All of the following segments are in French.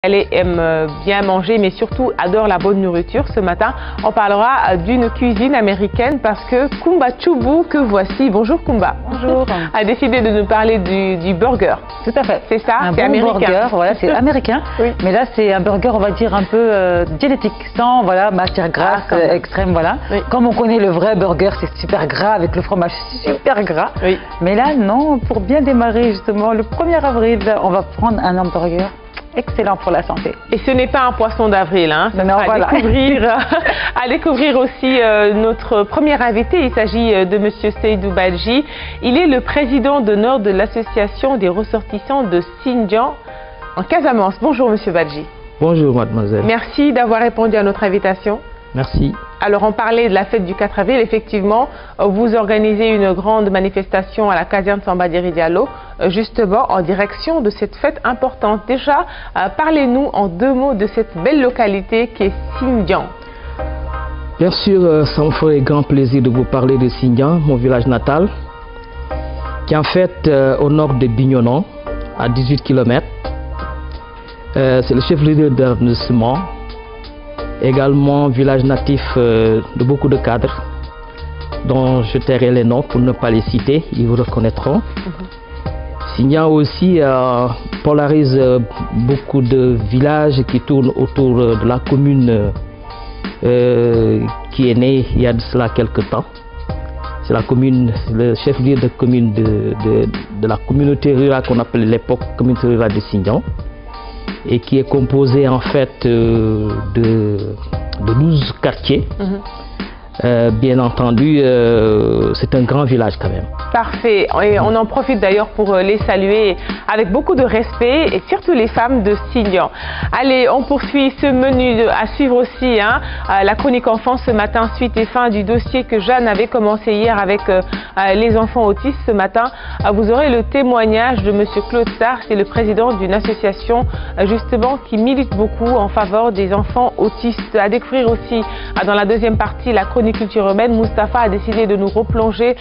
Elle aime bien manger, mais surtout adore la bonne nourriture. Ce matin, on parlera d'une cuisine américaine parce que Kumba Choubou, que voici, bonjour Kumba, Bonjour. a décidé de nous parler du burger. Tout à fait. C'est ça, c'est américain. Burger, voilà, c'est américain. Oui. Mais là, c'est un burger, on va dire, un peu diététique, sans matière grasse extrême, voilà. Oui. Comme on connaît le vrai burger, c'est super gras, avec le fromage super gras. Oui. Mais là, non, pour bien démarrer, justement, le 1er avril, on va prendre un hamburger excellent pour la santé. Et ce n'est pas un poisson d'avril, hein. Non, voilà. À découvrir aussi notre premier invité. Il s'agit de Monsieur Seydou Badji. Il est le président d'honneur de l'association des ressortissants de Xinjiang en Casamance. Bonjour Monsieur Badji. Bonjour mademoiselle. Merci d'avoir répondu à notre invitation. Merci. Alors on parlait de la fête du 4 avril, effectivement, vous organisez une grande manifestation à la caserne Samba Diéry Diallo, justement en direction de cette fête importante. Déjà, parlez-nous en 2 mots de cette belle localité qui est Xinjiang. Bien sûr, ça me ferait grand plaisir de vous parler de Xinjiang, mon village natal, qui est en fait au nord de Bignona, à 18 km. C'est le chef-lieu d'arrondissement. Également village natif de beaucoup de cadres dont je tairai les noms pour ne pas les citer, ils vous reconnaîtront. Xinjiang aussi polarise beaucoup de villages qui tournent autour de la commune qui est née il y a de cela quelques temps. C'est la commune, le chef-lieu de commune de la communauté rurale qu'on appelait à l'époque communauté rurale de Xinjiang, et qui est composé en fait de 12 quartiers. Bien entendu, c'est un grand village quand même. Parfait. Et on en profite d'ailleurs pour les saluer avec beaucoup de respect, et surtout les femmes de Xinjiang. Allez, on poursuit ce menu à suivre aussi, hein, la chronique enfants ce matin, suite et fin du dossier que Jeanne avait commencé hier avec les enfants autistes. Ce matin, vous aurez le témoignage de Monsieur Claude Sarr, c'est le président d'une association justement qui milite beaucoup en faveur des enfants autistes. À découvrir aussi dans la deuxième partie la chronique culture urbaine. Moustapha a décidé de nous replonger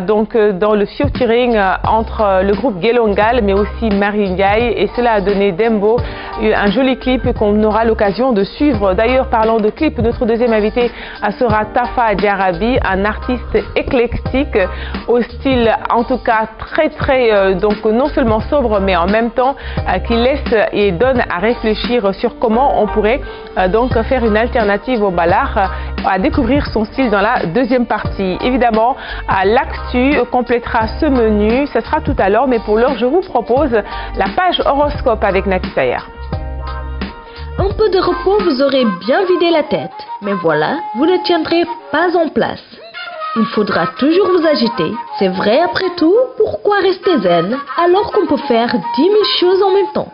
donc dans le featuring entre le groupe Gelongal mais aussi Marie Ndiaye, et cela a donné Dembo un joli clip qu'on aura l'occasion de suivre. D'ailleurs, parlant de clip, notre deuxième invité sera Tafa Diarabi, un artiste éclectique au style en tout cas très donc non seulement sobre mais en même temps qui laisse et donne à réfléchir sur comment on pourrait donc faire une alternative au ballard. À découvrir son style dans la deuxième partie. Évidemment, l'actu complétera ce menu, ce sera tout à l'heure, mais pour l'heure, je vous propose la page horoscope avec Nati Sayer. Un peu de repos vous aurez bien vidé la tête, mais voilà, vous ne tiendrez pas en place. Il faudra toujours vous agiter. C'est vrai après tout, pourquoi rester zen alors qu'on peut faire 10 000 choses en même temps?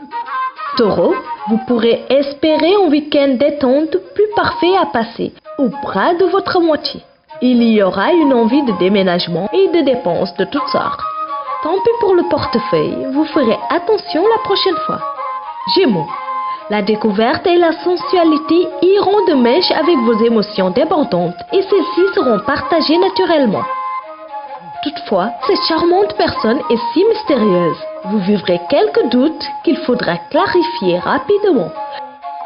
Taureau, vous pourrez espérer un week-end détente plus parfait à passer au bras de votre moitié. Il y aura une envie de déménagement et de dépenses de toutes sortes. Tant pis pour le portefeuille, vous ferez attention la prochaine fois. Gémeaux, la découverte et la sensualité iront de mèche avec vos émotions débordantes et celles-ci seront partagées naturellement. Toutefois, cette charmante personne est si mystérieuse. Vous vivrez quelques doutes qu'il faudra clarifier rapidement.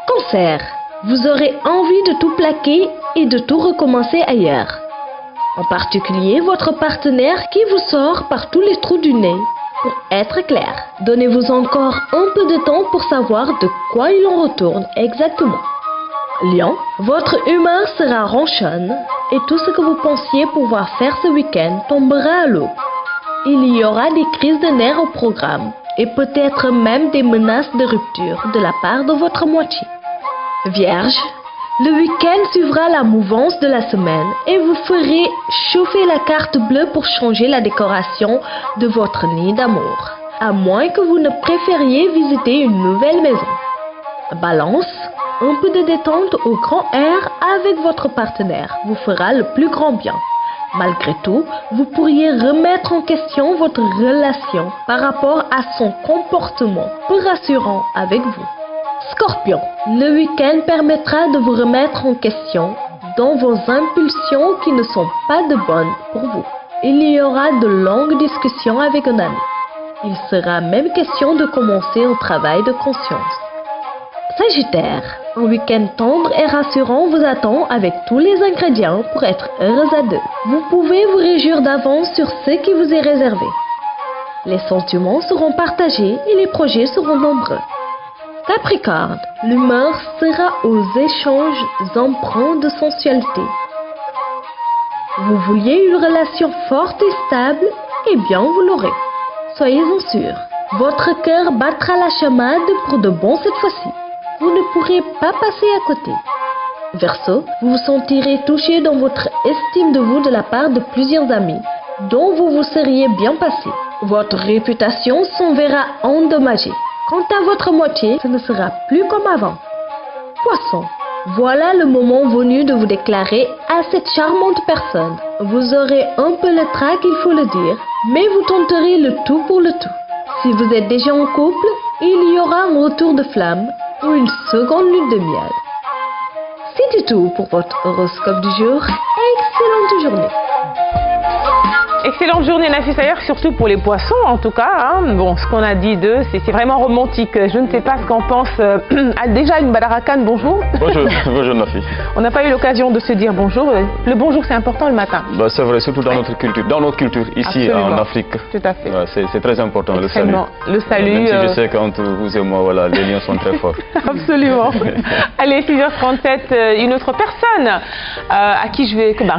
Cancer, vous aurez envie de tout plaquer et de tout recommencer ailleurs. En particulier, votre partenaire qui vous sort par tous les trous du nez. Pour être clair, donnez-vous encore un peu de temps pour savoir de quoi il en retourne exactement. Lion, votre humeur sera ronchonne et tout ce que vous pensiez pouvoir faire ce week-end tombera à l'eau. Il y aura des crises de nerfs au programme et peut-être même des menaces de rupture de la part de votre moitié. Vierge, le week-end suivra la mouvance de la semaine et vous ferez chauffer la carte bleue pour changer la décoration de votre nid d'amour, à moins que vous ne préfériez visiter une nouvelle maison. Balance, un peu de détente au grand air avec votre partenaire vous fera le plus grand bien. Malgré tout, vous pourriez remettre en question votre relation par rapport à son comportement peu rassurant avec vous. Scorpion, le week-end permettra de vous remettre en question dans vos impulsions qui ne sont pas de bonnes pour vous. Il y aura de longues discussions avec un ami. Il sera même question de commencer un travail de conscience. Sagittaire, un week-end tendre et rassurant vous attend avec tous les ingrédients pour être heureux à deux. Vous pouvez vous réjouir d'avance sur ce qui vous est réservé. Les sentiments seront partagés et les projets seront nombreux. Capricorne, l'humeur sera aux échanges empreints de sensualité. Vous vouliez une relation forte et stable, eh bien vous l'aurez. Soyez-en sûr, votre cœur battra la chamade pour de bon cette fois-ci. Vous ne pourrez pas passer à côté. Verseau, vous vous sentirez touché dans votre estime de vous de la part de plusieurs amis, dont vous vous seriez bien passé. Votre réputation s'en verra endommagée. Quant à votre moitié, ce ne sera plus comme avant. Poisson, voilà le moment venu de vous déclarer à cette charmante personne. Vous aurez un peu le trac, il faut le dire, mais vous tenterez le tout pour le tout. Si vous êtes déjà en couple, il y aura un retour de flamme ou une seconde lune de miel. C'est tout pour votre horoscope du jour. Excellente journée. Excellente journée Nafisa Ayer, surtout pour les poissons en tout cas. Hein. Bon, ce qu'on a dit d'eux, c'est vraiment romantique. Je ne sais pas ce qu'en pense déjà une Badarakan. Bonjour. Bonjour Nafi. On n'a pas eu l'occasion de se dire bonjour. Le bonjour c'est important le matin. Bah, c'est vrai, surtout dans notre culture. Dans notre culture, ici Absolument. en Afrique. Tout à fait. C'est très important le salut. Le salut. Même si je sais qu'entre vous et moi, voilà, les liens sont très forts. Absolument. Allez, 6h37, une autre personne à qui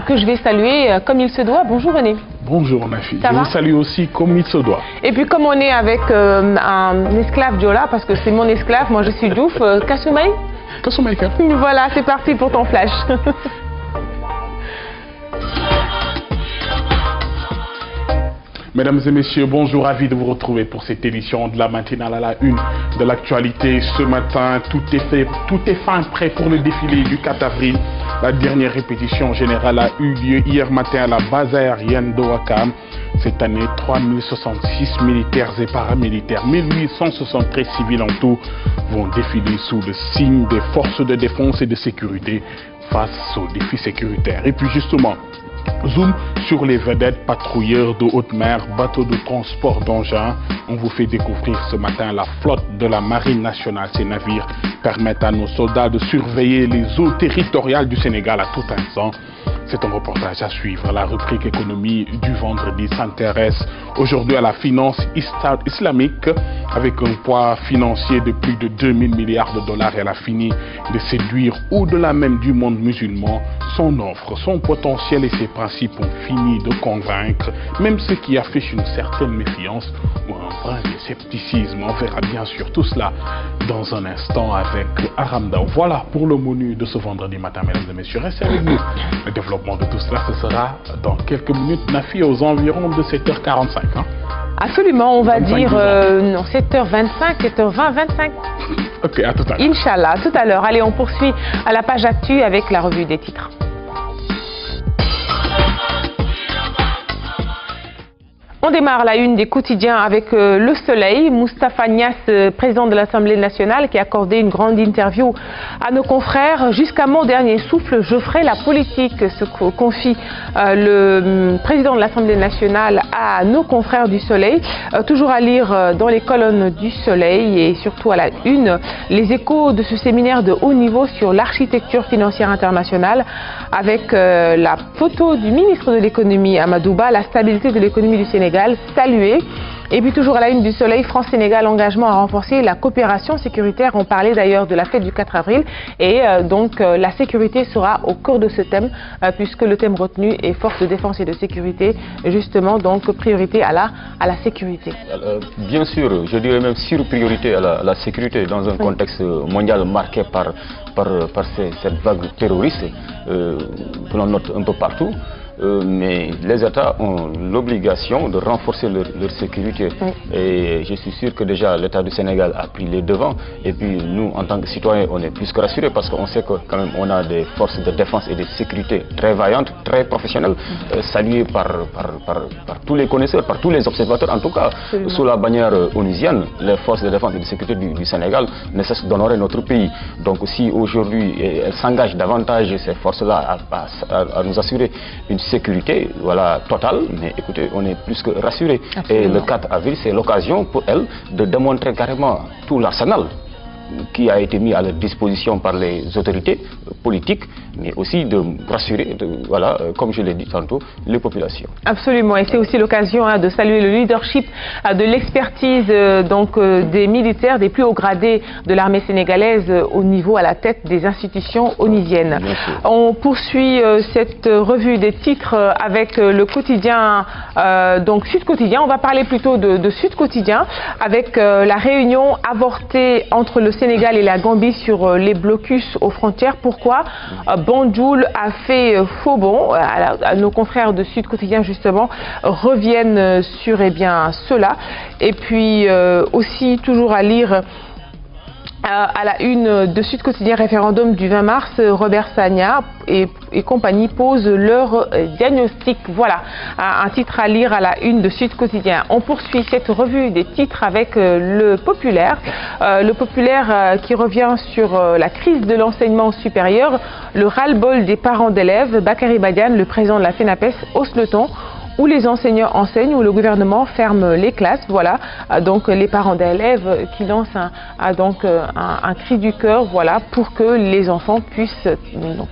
que je vais saluer comme il se doit. Bonjour René. Bonjour Nafi, Ça je va? vous salue aussi comme il se doit. Et puis comme on est avec un esclave Diola, parce que c'est mon esclave, moi je suis Diouf, Kasumai. Kasoumaïka. Voilà, c'est parti pour ton flash. Mesdames et messieurs, bonjour, ravi de vous retrouver pour cette édition de la matinale à la une de l'actualité. Ce matin, tout est fin prêt pour le défilé du 4 avril. La dernière répétition générale a eu lieu hier matin à la base aérienne d'Ouakam. Cette année, 3066 militaires et paramilitaires, 1873 civils en tout vont défiler sous le signe des forces de défense et de sécurité face aux défis sécuritaires. Et puis justement, zoom sur les vedettes patrouilleurs de haute mer, bateaux de transport d'engins. On vous fait découvrir ce matin la flotte de la Marine nationale. Ces navires permettent à nos soldats de surveiller les eaux territoriales du Sénégal à tout instant. C'est un reportage à suivre. La rubrique économie du vendredi s'intéresse aujourd'hui à la finance islamique avec un poids financier de plus de 2000 milliards de dollars. Elle a fini de séduire au-delà même du monde musulman. Son offre, son potentiel et ses principes ont fini de convaincre même ceux qui affichent une certaine méfiance ou un brin de scepticisme. On verra bien sûr tout cela dans un instant avec Aramda. Voilà pour le menu de ce vendredi matin, mesdames et messieurs. Restez avec nous. Le développement de tout cela, ce sera dans quelques minutes, Nafi, aux environs de 7h45. Hein. Absolument, on va 25 dire non, 7h25, 7h20, 25. Ok, à tout à l'heure. Inch'Allah, tout à l'heure. Allez, on poursuit à la page actu avec la revue des titres. On démarre la une des quotidiens avec Le Soleil. Moustapha Niasse, président de l'Assemblée nationale, qui a accordé une grande interview à nos confrères. Jusqu'à mon dernier souffle, je ferai la politique, se confie le président de l'Assemblée nationale à nos confrères du Soleil. Toujours à lire dans les colonnes du Soleil et surtout à la une, les échos de ce séminaire de haut niveau sur l'architecture financière internationale avec la photo du ministre de l'économie Amadou Ba, la stabilité de l'économie du Sénégal saluée. Et puis toujours à la une du Soleil, France-Sénégal, engagement à renforcer la coopération sécuritaire. On parlait d'ailleurs de la fête du 4 avril et donc la sécurité sera au cœur de ce thème puisque le thème retenu est force de défense et de sécurité, justement, donc priorité à la sécurité. Bien sûr, je dirais même sur priorité à la sécurité dans un contexte mondial marqué par cette vague terroriste que l'on note un peu partout. Mais les États ont l'obligation de renforcer leur sécurité. Et je suis sûr que déjà l'État du Sénégal a pris les devants. Et puis nous, en tant que citoyens, on est plus que rassurés parce qu'on sait que quand même on a des forces de défense et de sécurité très vaillantes, très professionnelles, saluées par tous les connaisseurs, par tous les observateurs. En tout cas, sous la bannière onusienne, les forces de défense et de sécurité du Sénégal ne cessent d'honorer notre pays. Donc si aujourd'hui elles s'engagent davantage, ces forces-là, à nous assurer une sécurité, voilà, totale, mais écoutez, on est plus que rassurés. Et le 4 avril, c'est l'occasion pour elle de démontrer carrément tout l'arsenal qui a été mis à leur disposition par les autorités politiques, mais aussi de rassurer, voilà, comme je l'ai dit tantôt, les populations. Absolument, et c'est aussi l'occasion de saluer le leadership, de l'expertise des militaires, des plus hauts gradés de l'armée sénégalaise au niveau à la tête des institutions onusiennes. On poursuit cette revue des titres avec le quotidien, donc Sud Quotidien. On va parler plutôt de Sud Quotidien avec la réunion avortée entre le Sénégal et la Gambie sur les blocus aux frontières. Pourquoi Banjul a fait faux bond. Nos confrères de Sud Quotidien justement reviennent sur cela. Et puis aussi toujours à lire à la une de Sud Quotidien, référendum du 20 mars, Robert Sagna et compagnie posent leur diagnostic. Voilà, un titre à lire à la une de Sud Quotidien. On poursuit cette revue des titres avec le Populaire. Le Populaire qui revient sur la crise de l'enseignement supérieur, le ras-le-bol des parents d'élèves. Bakary Badiane, le président de la FENAPES, hausse le ton. Où les enseignants enseignent, où le gouvernement ferme les classes. Voilà, donc les parents d'élèves qui lancent un cri du cœur, voilà, pour que les enfants puissent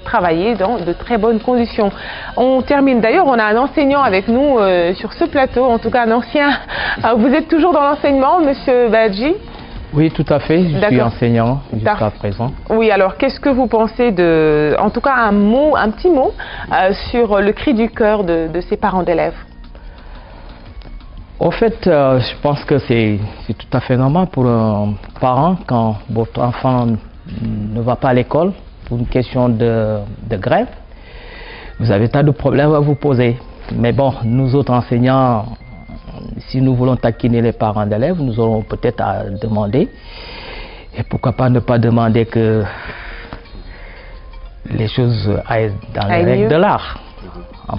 travailler dans de très bonnes conditions. On termine, d'ailleurs, on a un enseignant avec nous sur ce plateau, en tout cas un ancien. Vous êtes toujours dans l'enseignement, Monsieur Badji? Oui, tout à fait. Je suis enseignant jusqu'à présent. Oui, alors qu'est-ce que vous pensez en tout cas un petit mot sur le cri du cœur de ces parents d'élèves? Au fait, je pense que c'est tout à fait normal pour un parent quand votre enfant ne va pas à l'école pour une question de grève. Vous avez tas de problèmes à vous poser. Mais bon, nous autres enseignants, si nous voulons taquiner les parents d'élèves, nous aurons peut-être à demander. Et pourquoi pas ne pas demander que les choses aillent dans les règles de l'art.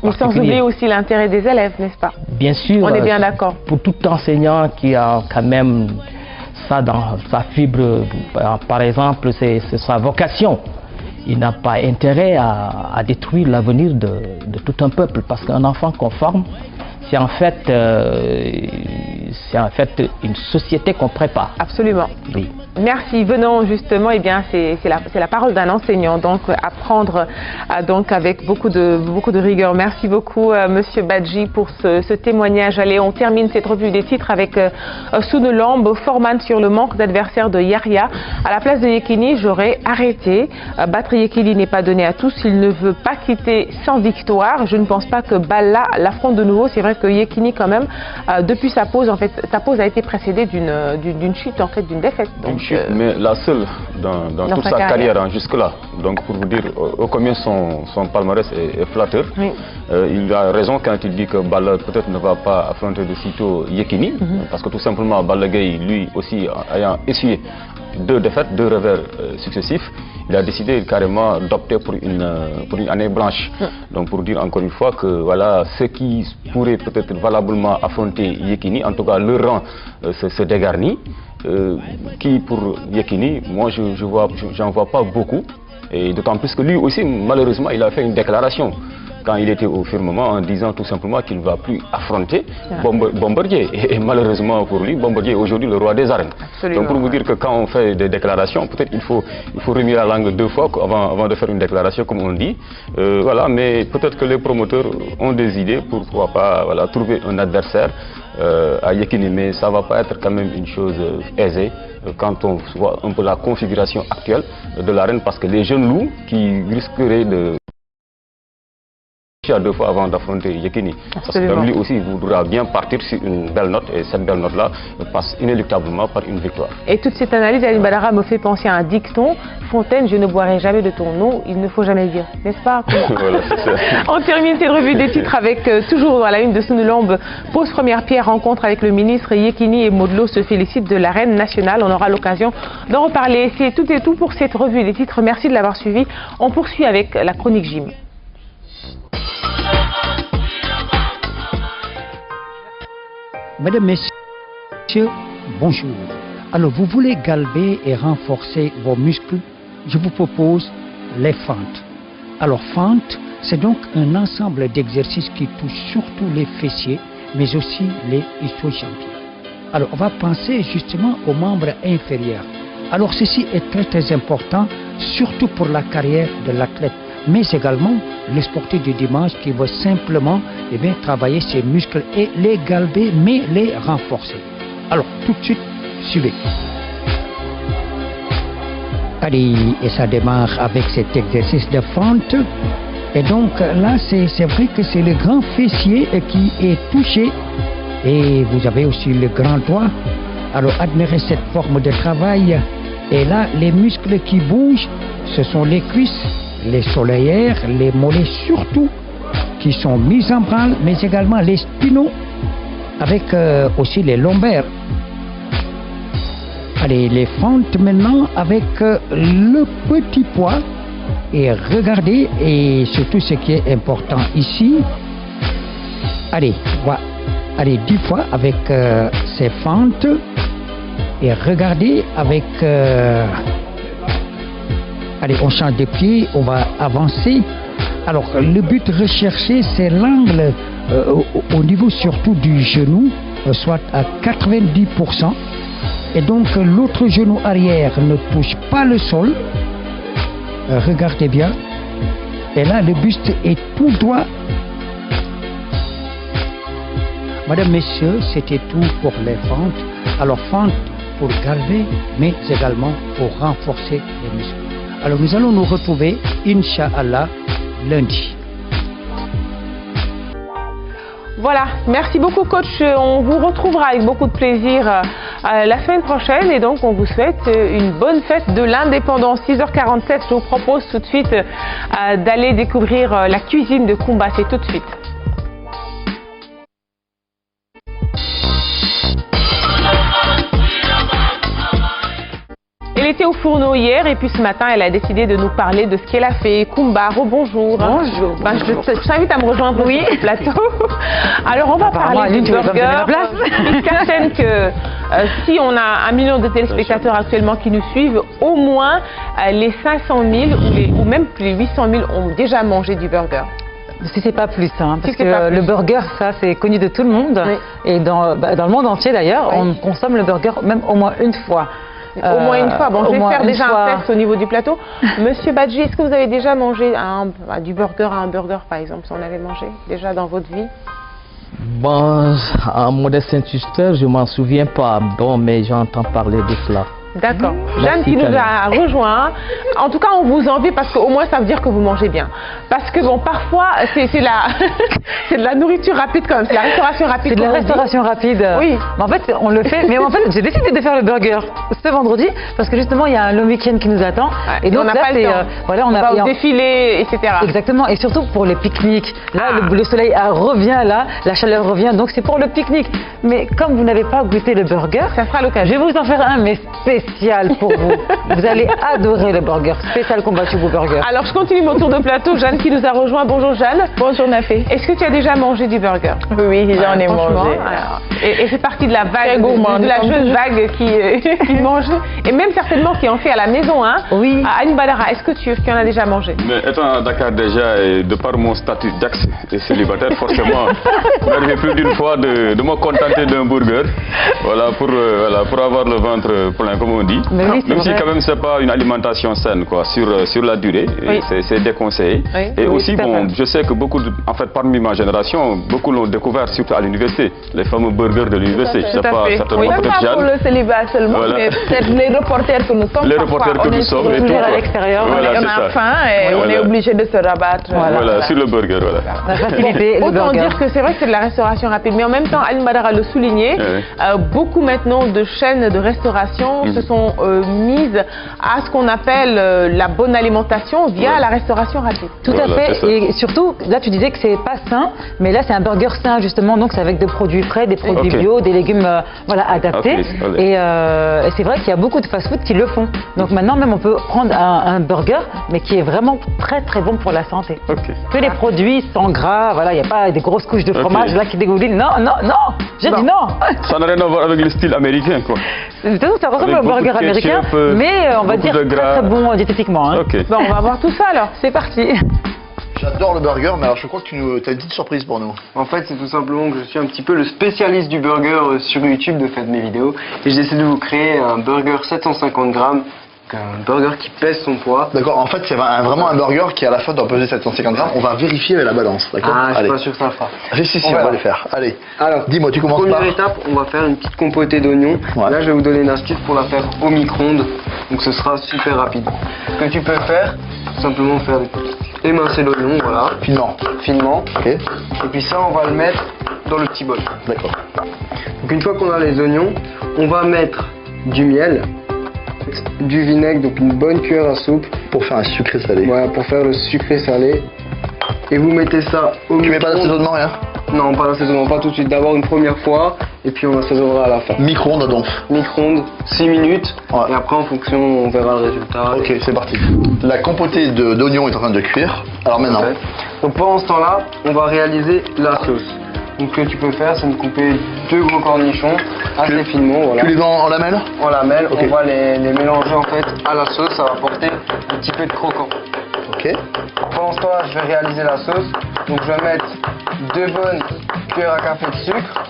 Mais sans oublier aussi l'intérêt des élèves, n'est-ce pas? Bien sûr. On est bien d'accord. Pour tout enseignant qui a quand même ça dans sa fibre, par exemple, c'est sa vocation. Il n'a pas intérêt à détruire l'avenir de tout un peuple, parce qu'un enfant qu'on forme, c'est en fait une société qu'on prépare. Absolument. Oui. Merci. Venons justement, c'est la parole d'un enseignant, donc à prendre avec beaucoup de rigueur. Merci beaucoup, Monsieur Badji, pour ce témoignage. Allez, on termine cette revue des titres avec Sounelambe, Forman sur le manque d'adversaires de Yahya. À la place de Yekini, j'aurais arrêté. Battre Yekini n'est pas donné à tous. Il ne veut pas quitter sans victoire. Je ne pense pas que Balla l'affronte de nouveau. C'est vrai que Yekini, quand même, depuis sa pause, en fait, sa pause a été précédée d'une chute, en fait, d'une défaite. Donc, mais la seule dans toute sa carrière jusque-là. Donc pour vous dire combien son palmarès est flatteur. Oui. Il a raison quand il dit que Balla peut-être ne va pas affronter de sitôt Yekini, parce que tout simplement Balla Gaye, lui aussi ayant essuyé 2 défaites, 2 revers successifs, il a décidé carrément d'opter pour une année blanche. Donc pour dire encore une fois que voilà, ceux qui pourraient peut-être valablement affronter Yekini, en tout cas leur rang se dégarnit. Qui pour Yekini, moi j'en vois pas beaucoup, et d'autant plus que lui aussi malheureusement il a fait une déclaration quand il était au firmament en disant tout simplement qu'il ne va plus affronter Bombardier, et malheureusement pour lui, Bombardier est aujourd'hui le roi des arènes. Absolument. Donc pour vous dire que quand on fait des déclarations, peut-être il faut remuer la langue 2 fois avant de faire une déclaration comme on dit. Voilà, mais peut-être que les promoteurs ont des idées pour pourquoi pas trouver un adversaire à Yekini, mais ça ne va pas être quand même une chose aisée quand on voit un peu la configuration actuelle de l'arène, parce que les jeunes loups qui risqueraient de à 2 fois avant d'affronter Yekini. Parce que lui aussi voudra bien partir sur une belle note, et cette belle note-là passe inéluctablement par une victoire. Et toute cette analyse, Aline Badara, me fait penser à un dicton: Fontaine, je ne boirai jamais de ton eau, il ne faut jamais dire, n'est-ce pas? Voilà, c'est ça. On termine cette revue des titres avec toujours à la une de Sounelambe, pose première pierre, rencontre avec le ministre. Yekini et Modlo se félicitent de l'arène nationale. On aura l'occasion d'en reparler. C'est tout et tout pour cette revue des titres. Merci de l'avoir suivi. On poursuit avec la chronique Jim. Mesdames, Messieurs, bonjour. Alors, vous voulez galber et renforcer vos muscles? Je vous propose les fentes. Alors, fentes, c'est donc un ensemble d'exercices qui touchent surtout les fessiers, mais aussi les ischio-jambiers. Alors, on va penser justement aux membres inférieurs. Alors ceci est très important, surtout pour la carrière de l'athlète, mais également le sportif du dimanche qui veut simplement travailler ses muscles et les galber, mais les renforcer. Alors tout de suite, suivez. Allez, et ça démarre avec cet exercice de fente. Et donc là, c'est vrai que c'est le grand fessier qui est touché. Et vous avez aussi le grand doigt. Alors admirez cette forme de travail. Et là, les muscles qui bougent, ce sont les cuisses, les soleillères, les mollets surtout, qui sont mis en branle, mais également les spinaux, avec aussi les lombaires. Allez, les fentes maintenant avec le petit poids. Et regardez, et surtout ce qui est important ici, allez, voilà, allez 10 fois avec ces fentes. Et regardez avec... allez, on change de pied, on va avancer. Alors, le but recherché, c'est l'angle au niveau surtout du genou, soit à 90%. Et donc, l'autre genou arrière ne touche pas le sol. Regardez bien. Et là, le buste est tout droit. Madame, messieurs, c'était tout pour les fentes. Alors, fente pour galber, mais également pour renforcer les muscles. Alors, nous allons nous retrouver, Inch'Allah, lundi. Voilà, merci beaucoup coach, on vous retrouvera avec beaucoup de plaisir la semaine prochaine et donc on vous souhaite une bonne fête de l'indépendance. 6h47, je vous propose tout de suite d'aller découvrir la cuisine de Kumba, c'est tout de suite. Elle était au fourneau hier et puis ce matin elle a décidé de nous parler de ce qu'elle a fait. Kumba, rebonjour. Bonjour. Ben, je t'invite à me rejoindre sur le plateau. Alors on va parler du burger. Puisqu'Hachem que si on a 1 million de téléspectateurs actuellement qui nous suivent, au moins les 500 000 ou même plus les 800 000 ont déjà mangé du burger. Si c'est pas plus, hein, parce Si c'est que pas plus. le burger, ça, c'est connu de tout le monde. Oui. Et dans le monde entier, d'ailleurs, Oui. on consomme le burger même au moins une fois. Au moins une fois. Bon, je au vais moins faire une déjà fois. un test au niveau du plateau. Monsieur Badji, est-ce que vous avez déjà mangé du burger à un burger, par exemple, si on avait mangé déjà dans votre vie? Bon, en modeste instituteur, je m'en souviens pas. Bon, mais j'entends parler de cela. D'accord. Merci, Jeanne qui nous Tania. a rejoint. En tout cas, on vous envie parce qu'au moins ça veut dire que vous mangez bien. Parce que bon, parfois, c'est de la nourriture rapide quand même. C'est la restauration rapide. C'est de la comme on dit. restauration rapide. Oui. Mais en fait, on le fait. Mais en fait, j'ai décidé de faire le burger ce vendredi parce que justement, il y a un long week-end qui nous attend. Ouais, Et donc on n'a là, pas le c'est temps. voilà, On a va et au en- défilé, etc. Exactement, et surtout pour les pique-niques. Là, Ah. le soleil revient là, la chaleur revient, donc c'est pour le pique-nique. Mais comme vous n'avez pas goûté le burger, Ça sera je l'occasion. vais vous en faire un, mais spécial pour vous. Vous allez adorer le burger, spécial combat chez vous burger. Alors, je continue mon tour de plateau. Jeanne qui nous a rejoint. Bonjour Jeanne. Bonjour Nafé. Est-ce que tu as déjà mangé du burger? Oui, j'en ai Franchement, mangé. alors, et c'est parti de la vague, Très gourmand, de la nous jeune sommes vague qui mange, et même certainement qui en fait à la maison. Hein. Oui. Anne Badara, est-ce que tu en as déjà mangé? Mais étant à Dakar déjà, et de par mon statut d'axe et célibataire, forcément, il m'arrivait plus d'une fois de me contenter d'un burger, voilà, pour avoir le ventre plein, comme on dit. Mais oui, c'est Même si vrai. quand même c'est pas une alimentation saine, quoi, sur la durée, et Oui. c'est déconseillé. Oui. Et Oui, aussi, tout à bon, fait. je sais que beaucoup, en fait, parmi ma génération, beaucoup l'ont découvert, surtout à l'université, les fameux burgers de l'université. Je sais Tout à pas, fait. certainement Oui. Même peut-être pas pour Jeanne. le célibat seulement, Voilà. mais peut-être les reporters que nous sommes. Les parfois, reporters que on nous est sommes sur- et tout, toujours à quoi. l'extérieur. Voilà, on c'est a ça. faim et on Voilà. est obligé de se rabattre. Voilà, sur le burger, voilà. La facilité, le Autant burger. dire que c'est vrai que c'est de la restauration rapide, mais en même temps, Anne Badara le soulignait, Ouais. beaucoup maintenant de chaînes de restauration se sont mises à ce qu'on appelle la bonne alimentation via Ouais. la restauration rapide. Tout Voilà, à c'est fait, ça. et surtout, là tu disais que c'est pas sain, mais là c'est un burger sain justement, donc c'est avec des produits frais, des produits Ok. bio, des légumes voilà, adaptés. Ok, allez. Et c'est vrai qu'il y a beaucoup de fast-food qui le font. Donc maintenant même on peut prendre un burger, mais qui est vraiment très très bon pour la santé. Ok. Que les produits sans gras, voilà, il n'y a pas des grosses couches de fromage là qui dégoulinent. Non, non, non, j'ai dit non. Ça n'a rien à voir avec le style américain, quoi. De toute façon, ça ressemble Avec au burger beaucoup de ketchup, américain, mais on va beaucoup dire de très gras. très bon diététiquement. Hein. Ok. Bon, on va voir tout ça alors. C'est parti. J'adore le burger, mais alors je crois que tu as une petite surprise pour nous. En fait, c'est tout simplement que je suis un petit peu le spécialiste du burger sur YouTube de fait de mes vidéos. Et j'essaie de vous créer un burger 750 grammes, un burger qui pèse son poids. D'accord, en fait, c'est vraiment un burger qui à la fin doit peser 750 grammes. On va vérifier avec la balance, d'accord? Ah, je suis pas sûr que ça le fera. Si, on va le faire. Allez, alors, dis-moi, tu commences par... Première étape, on va faire une petite compotée d'oignons. Ouais. Là, je vais vous donner une astuce pour la faire au micro-ondes. Donc, ce sera super rapide. Ce que tu peux faire, tout simplement faire émincer l'oignon, voilà. Finement. Ok. Et puis ça, on va le mettre dans le petit bol. D'accord. Donc une fois qu'on a les oignons, on va mettre du miel, du vinaigre, donc une bonne cuillère à soupe. Pour faire un sucré salé. Voilà, pour faire le sucré salé. Et vous mettez ça au Tu mets pas d'assaisonnement, rien? Non, pas d'assaisonnement, pas tout de suite. D'abord une première fois, et puis on assaisonnera à la fin. Micro-ondes donc. Micro-ondes, 6 minutes, et après en fonction, on verra le résultat. Ok, c'est parti. La compotée d'oignons est en train de cuire. Alors maintenant. Okay. Donc pendant ce temps-là, on va réaliser la sauce. Donc ce que tu peux faire, c'est de couper 2 gros cornichons assez finement. Voilà. Tu les mets en lamelles? En lamelles, okay. On va les mélanger en fait à la sauce, ça va apporter un petit peu de croquant. Ok. Pendant ce temps-là, je vais réaliser la sauce. Donc je vais mettre 2 bonnes cuillères à café de sucre.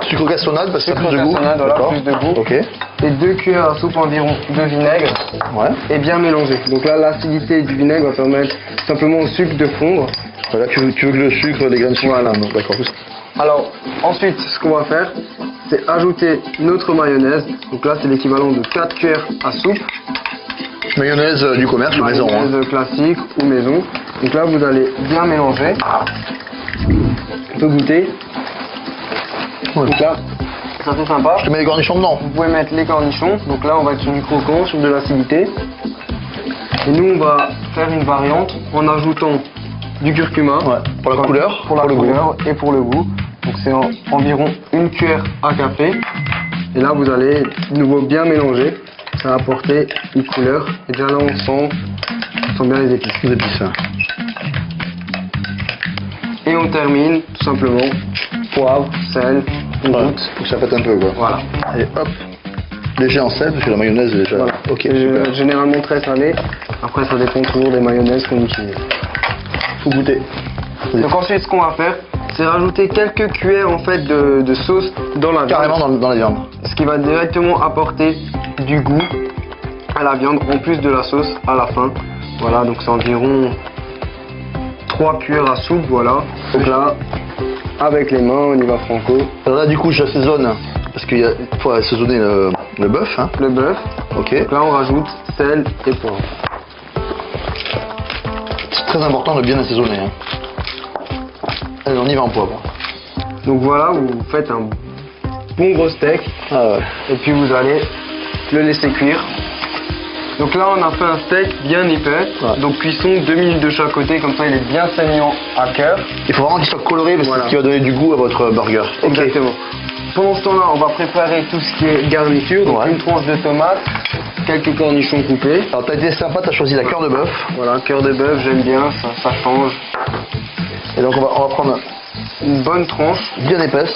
Sucre cassonade parce que sucre plus de goût. Voilà, plus de goût. Ok. Et 2 cuillères à soupe environ de vinaigre. Ouais. Et bien mélanger. Donc là, l'acidité du vinaigre va permettre simplement au sucre de fondre. Là, tu veux que le sucre, les graines de sucre. Voilà. D'accord. Alors, ensuite, ce qu'on va faire, c'est ajouter notre mayonnaise. Donc là, c'est l'équivalent de 4 cuillères à soupe. Mayonnaise du commerce ou maison. Mayonnaise classique ou maison. Donc là, vous allez bien mélanger. On peut goûter. Ouais. Donc là, ça fait sympa. Je te mets les cornichons dedans. Vous pouvez mettre les cornichons. Donc là, on va être sur du croquant, sur de l'acidité. Et nous, on va faire une variante en ajoutant du curcuma. Ouais. Pour la couleur. Pour la couleur et pour le goût. Donc c'est environ 1 cuillère à café. Et là, vous allez de nouveau bien mélanger. Ça va apporter une couleur. Et déjà là, on sent bien les épices. Les épices. Ouais. Et on termine tout simplement poivre, sel, on goûte. Faut que ça pète un peu quoi. Voilà. Et hop. Léger en sel parce que la mayonnaise est déjà. Voilà. Ok. Généralement très salé. Après, ça dépend toujours des mayonnaises qu'on utilise. Faut goûter. Donc ensuite, ce qu'on va faire, c'est rajouter quelques cuillères en fait de sauce dans la viande. Carrément dans la viande. Ce qui va directement apporter du goût à la viande en plus de la sauce à la fin. Voilà, donc c'est environ 3 cuillères à soupe, voilà. Donc là, avec les mains, on y va franco. Alors là, du coup, j'assaisonne parce qu'il faut assaisonner le bœuf. Hein. Le bœuf. Ok. Donc là, on rajoute sel et poivre. C'est très important de bien assaisonner. Hein. Allez, on y va en poivre. Donc voilà, vous faites un bon gros steak. Ah ouais. Et puis vous allez le laisser cuire. Donc là, on a fait un steak bien épais. Ouais. Donc cuisson 2 minutes de chaque côté, comme ça il est bien saignant à cœur. Il faut vraiment qu'il soit coloré parce que c'est ce qui va donner du goût à votre burger. Exactement. Okay. Pendant ce temps-là, on va préparer tout ce qui est garniture. Donc une tranche de tomate, quelques cornichons coupés. Alors t'as été sympa, t'as choisi la cœur de bœuf. Voilà, cœur de bœuf, j'aime bien, ça change. Et donc on va prendre une bonne tranche, bien épaisse.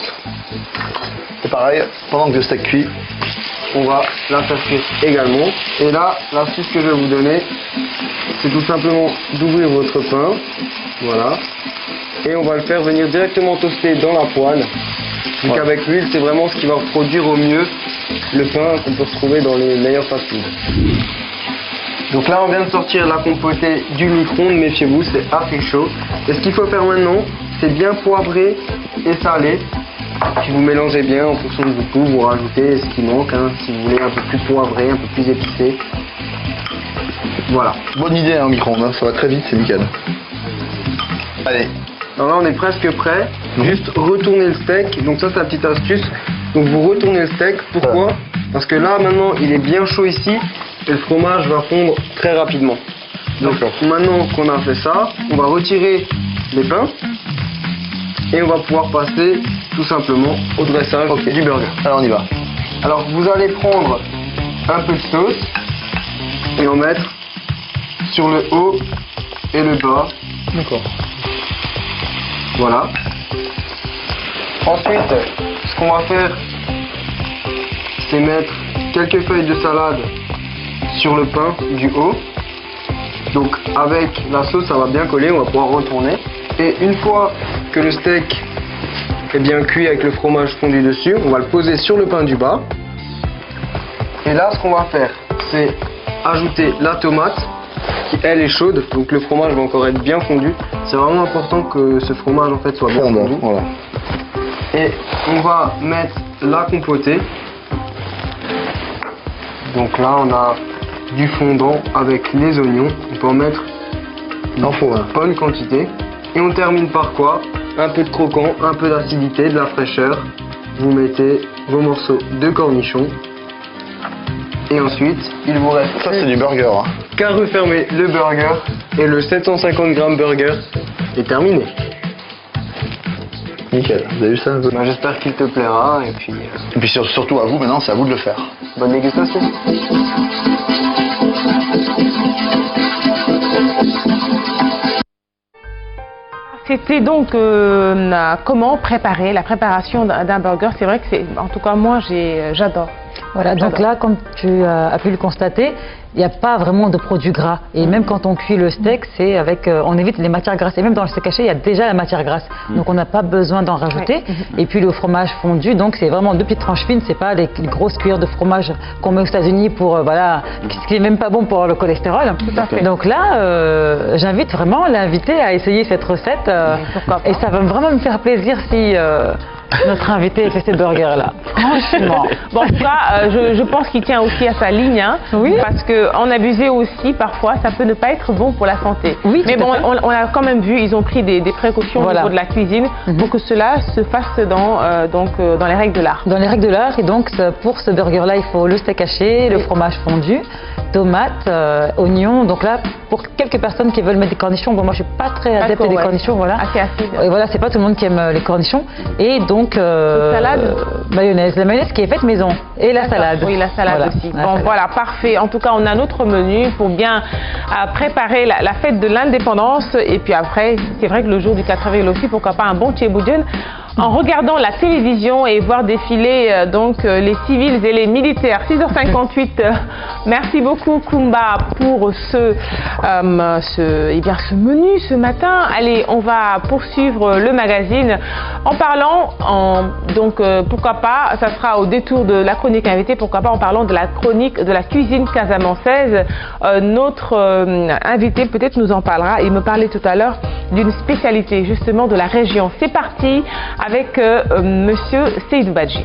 Et pareil, pendant que le steak cuit, on va la faire cuire également. Et là, l'astuce que je vais vous donner, c'est tout simplement d'ouvrir votre pain. Voilà. Et on va le faire venir directement toaster dans la poêle. Donc ouais. Avec l'huile, c'est vraiment ce qui va produire au mieux le pain qu'on peut retrouver dans les meilleurs fast-food. Donc là, on vient de sortir la compotée du micro-ondes, méfiez-vous, c'est assez chaud. Et ce qu'il faut faire maintenant, c'est bien poivrer et saler. Puis vous mélangez bien en fonction de vos goûts, vous rajoutez ce qui manque, hein, si vous voulez un peu plus poivré, un peu plus épicé. Voilà. Bonne idée hein, au micro-ondes, hein, ça va très vite, c'est nickel. Allez. Alors là on est presque prêt, juste retourner le steak, donc ça c'est la petite astuce. Donc vous retournez le steak, pourquoi? Parce que là maintenant il est bien chaud ici et le fromage va fondre très rapidement. Donc maintenant qu'on a fait ça, on va retirer les pains et on va pouvoir passer tout simplement au dressage du burger. Alors on y va. Alors vous allez prendre un peu de sauce et en mettre sur le haut et le bas. D'accord. Voilà. Ensuite, ce qu'on va faire, c'est mettre quelques feuilles de salade sur le pain du haut. Donc avec la sauce, ça va bien coller, on va pouvoir retourner. Et une fois que le steak est bien cuit avec le fromage fondu dessus, on va le poser sur le pain du bas. Et là, ce qu'on va faire, c'est ajouter la tomate qui, elle, est chaude. Donc le fromage va encore être bien fondu. C'est vraiment important que ce fromage, en fait, soit bien fondu. Voilà. Et on va mettre la compotée. Donc là, on a du fondant avec les oignons. On peut en mettre une bonne quantité. Et on termine par quoi? Un peu de croquant, un peu d'acidité, de la fraîcheur. Vous mettez vos morceaux de cornichons. Et ensuite, il vous reste... Ça, c'est du burger. Hein. Qu'à refermer le burger. Et le 750 g burger est terminé. Nickel, vous avez vu ça? Ben, j'espère qu'il te plaira. Et puis surtout à vous, maintenant, c'est à vous de le faire. Bonne dégustation. C'était donc comment préparer la préparation d'un burger. C'est vrai que c'est, en tout cas moi j'adore. Voilà, donc là, comme tu as pu le constater, il n'y a pas vraiment de produits gras. Et même quand on cuit le steak, c'est avec, on évite les matières grasses. Et même dans le steak haché, il y a déjà la matière grasse. Donc on n'a pas besoin d'en rajouter. Et puis le fromage fondu, donc c'est vraiment 2 petites tranches fines. C'est pas les grosses cuillères de fromage qu'on met aux États-Unis pour, voilà, ce qui n'est même pas bon pour le cholestérol. Tout à fait. Donc là, j'invite vraiment l'invité à essayer cette recette. Et ça va vraiment me faire plaisir si notre invité fait ces burgers-là. Franchement. Bon, en tout cas, je pense qu'il tient aussi à sa ligne, hein, oui. Parce qu'en abuser aussi, parfois, ça peut ne pas être bon pour la santé. Oui, mais bon, on a quand même vu, ils ont pris des précautions au niveau de la cuisine pour que cela se fasse dans les règles de l'art. Dans les règles de l'art, et donc pour ce burger-là, il faut le steak haché, le fromage fondu, tomates, oignons. Donc là, pour quelques personnes qui veulent mettre des cornichons, bon, moi je suis pas très adepte des cornichons, voilà. Assez acide. Et voilà, c'est pas tout le monde qui aime les cornichons. Et donc salade, mayonnaise, la mayonnaise qui est faite maison, et la salade. Oui, la salade aussi. Bon, voilà, parfait. En tout cas, on a notre menu pour bien préparer la fête de l'indépendance. Et puis après, c'est vrai que le jour du 4 avril aussi, pourquoi pas un bon tchéboudjoun en regardant la télévision et voir défiler les civils et les militaires. 6h58. Merci beaucoup Kumba pour ce menu ce matin. Allez, on va poursuivre le magazine en parlant, pourquoi pas, ça sera au détour de la chronique invitée, pourquoi pas en parlant de la chronique de la cuisine casamançaise. Notre invité peut-être nous en parlera. Il me parlait tout à l'heure d'une spécialité justement de la région. C'est parti avec Monsieur Seydou Badji.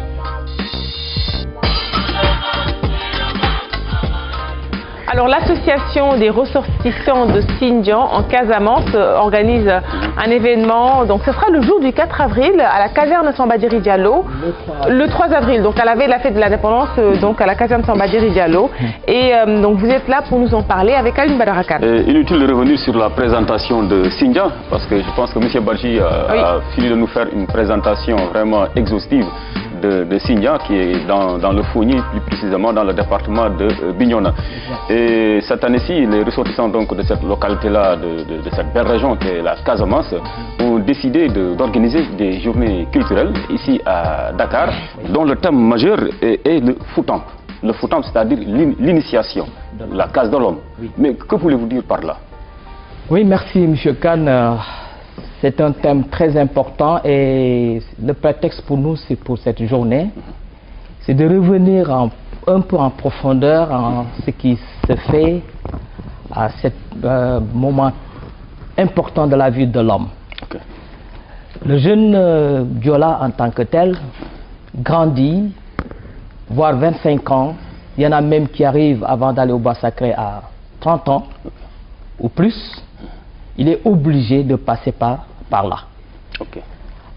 Alors l'association des ressortissants de Sindian en Casamance organise un événement, donc ce sera le jour du 4 avril à la caserne Sambadiri Diallo, le 3 avril, donc à la veille de la fête de l'indépendance, donc à la caserne Sambadiri Diallo. Et donc vous êtes là pour nous en parler avec Alioune Badara Kane. Inutile de revenir sur la présentation de Sindian, parce que je pense que M. Badji a fini de nous faire une présentation vraiment exhaustive de Sindian, qui est dans le Fougni, plus précisément dans le département de Bignona. Et cette année-ci, les ressortissants donc de cette localité-là, de cette belle région qui est la Casamance, ont décidé d'organiser des journées culturelles ici à Dakar, dont le thème majeur est le Foutamp. Le Foutamp, c'est-à-dire l'initiation, la case de l'homme. Mais que voulez-vous dire par là? Oui, merci M. Kane. C'est un thème très important et le prétexte pour nous, c'est pour cette journée, c'est de revenir un peu en profondeur en ce qui se fait à ce moment important de la vie de l'homme. Le jeune Diola en tant que tel grandit, voire 25 ans, il y en a même qui arrivent avant d'aller au bois sacré à 30 ans ou plus, il est obligé de passer par là.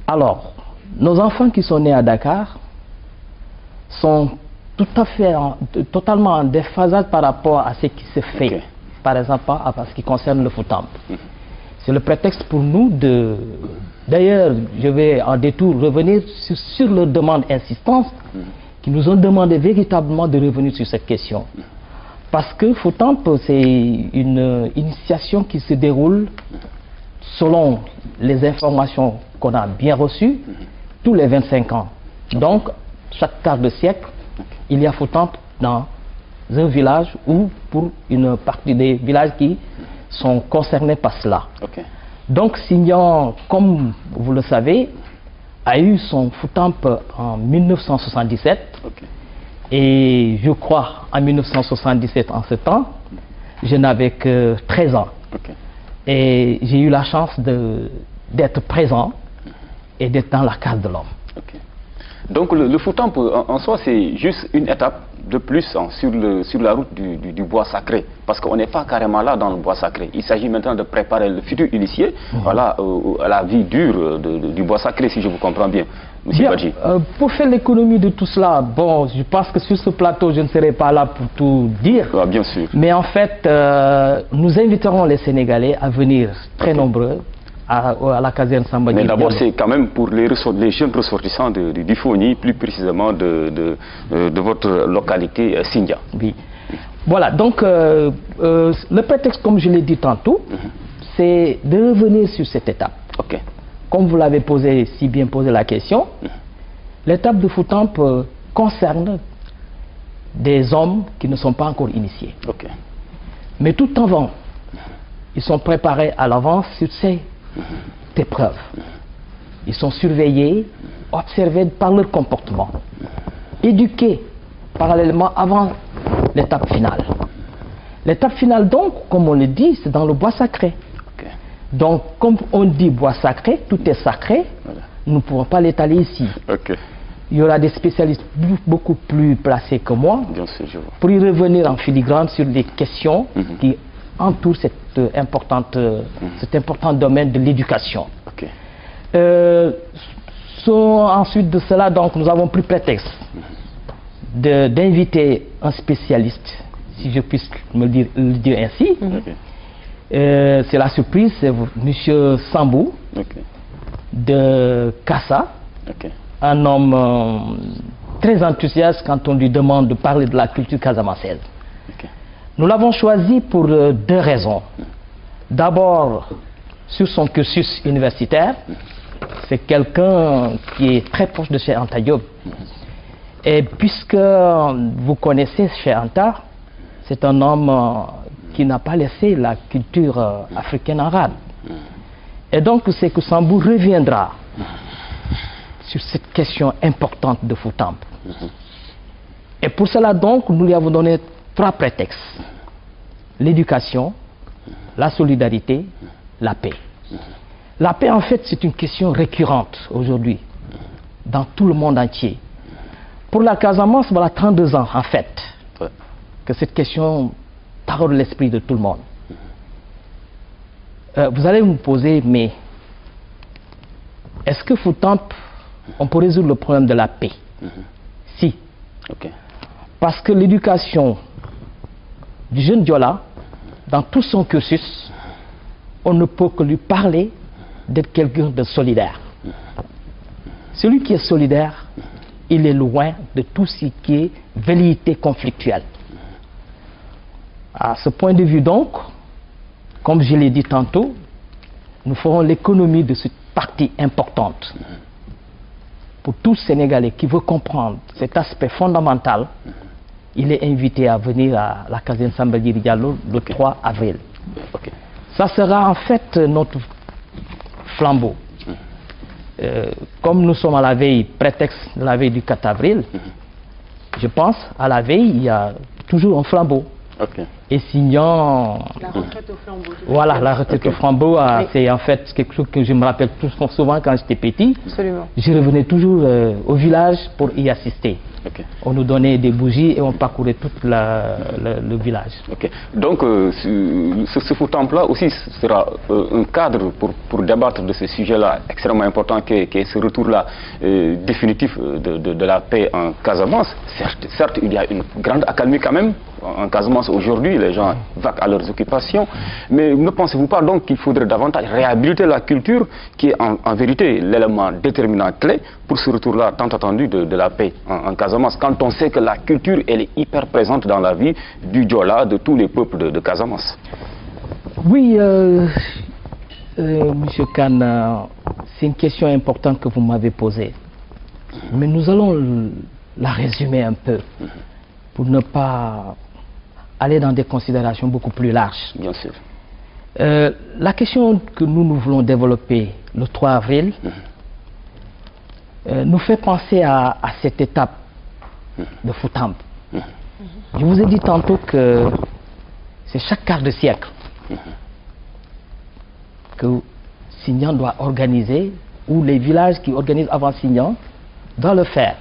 Alors, nos enfants qui sont nés à Dakar sont totalement en déphasage par rapport à ce qui se fait, par exemple à ce qui concerne le Foutamp. C'est le prétexte pour nous de... D'ailleurs, je vais en détour revenir sur leur demande insistante, qui nous ont demandé véritablement de revenir sur cette question. Parce que Foutamp, c'est une initiation qui se déroule selon les informations qu'on a bien reçues tous les 25 ans. Donc, chaque quart de siècle, il y a Foutamp dans un village ou pour une partie des villages qui sont concernés par cela. Ok. Donc Signan, comme vous le savez, a eu son Foutamp en 1977. Ok. Et je crois en 1977, en ce temps, je n'avais que 13 ans. Ok. Et j'ai eu la chance d'être présent et d'être dans la case de l'homme. Ok. Donc le Foutamp en soi, c'est juste une étape de plus sur la route du bois sacré. Parce qu'on n'est pas carrément là dans le bois sacré. Il s'agit maintenant de préparer le futur initié voilà, à la vie dure du bois sacré, si je vous comprends bien. Monsieur Badji. Pour faire l'économie de tout cela, bon, je pense que sur ce plateau, je ne serai pas là pour tout dire. Ah, bien sûr. Mais en fait, nous inviterons les Sénégalais à venir très nombreux à la caserne Samba Djir. Mais d'abord, c'est quand même pour les jeunes ressortissants du FONI, plus précisément de votre localité Sindia. Oui. Voilà, donc le prétexte, comme je l'ai dit tantôt, c'est de revenir sur cette étape. Ok. Comme vous l'avez si bien posé la question, l'étape de Foutamp concerne des hommes qui ne sont pas encore initiés. Ok. Mais tout avant, ils sont préparés à l'avance sur ces épreuves. Ils sont surveillés, observés par leur comportement, éduqués parallèlement avant l'étape finale. L'étape finale donc, comme on le dit, c'est dans le bois sacré. Okay. Donc, comme on dit bois sacré, tout est sacré, voilà. Nous ne pourrons pas l'étaler ici. Okay. Il y aura des spécialistes beaucoup plus placés que moi. Bien sûr, je vois. Pour y revenir en filigrane sur les questions qui entourent cet important domaine de l'éducation. Okay. Ensuite de cela, donc, nous avons pris prétexte d'inviter un spécialiste, si je puisse le dire ainsi. C'est la surprise, c'est M. Sambou de Kassa, un homme très enthousiaste quand on lui demande de parler de la culture casamançaise. Nous l'avons choisi pour deux raisons. D'abord, sur son cursus universitaire, c'est quelqu'un qui est très proche de Cheikh Anta Diop. Et puisque vous connaissez Cheikh Anta, c'est un homme qui n'a pas laissé la culture africaine en rade. Et donc, c'est que Sambou reviendra sur cette question importante de Foutamp. Et pour cela, donc, nous lui avons donné trois prétextes. L'éducation, la solidarité, la paix. La paix, en fait, c'est une question récurrente aujourd'hui, dans tout le monde entier. Pour la Casamance, voilà 32 ans, en fait, que cette question taraude l'esprit de tout le monde. Vous allez me poser, mais est-ce que Foutamp, on peut résoudre le problème de la paix? Si. Parce que l'éducation du jeune Diola, dans tout son cursus, on ne peut que lui parler d'être quelqu'un de solidaire. Celui qui est solidaire, il est loin de tout ce qui est velléité conflictuelle. À ce point de vue donc, comme je l'ai dit tantôt, nous ferons l'économie de cette partie importante. Pour tout Sénégalais qui veut comprendre cet aspect fondamental, il est invité à venir à la caserne Samba Djir Diallo le 3 avril. Ça sera en fait notre flambeau. Comme nous sommes à la veille, prétexte de la veille du 4 avril, je pense à la veille, il y a toujours un flambeau. Et signant... La retraite au flambeau. Voilà, la retraite au flambeau, c'est en fait quelque chose que je me rappelle souvent quand j'étais petit. Absolument. Je revenais toujours au village pour y assister. On nous donnait des bougies et on parcourait tout le village. Donc, ce Foutamp-là aussi sera un cadre pour débattre de ce sujet-là extrêmement important qui est ce retour-là définitif de la paix en Casamance. Certes, il y a une grande accalmie quand même en Casamance aujourd'hui, les gens vaquent à leurs occupations, mais ne pensez-vous pas donc qu'il faudrait davantage réhabiliter la culture qui est en vérité l'élément déterminant clé pour ce retour-là tant attendu de la paix en Casamance, quand on sait que la culture elle est hyper présente dans la vie du Diola, de tous les peuples de Casamance? Oui, Monsieur Khan, c'est une question importante que vous m'avez posée, mais nous allons la résumer un peu pour ne pas aller dans des considérations beaucoup plus larges. Bien sûr. La question que nous voulons développer le 3 avril nous fait penser à cette étape de Foutamp. Je vous ai dit tantôt que c'est chaque quart de siècle que Signan doit organiser, ou les villages qui organisent avant Signan doivent le faire.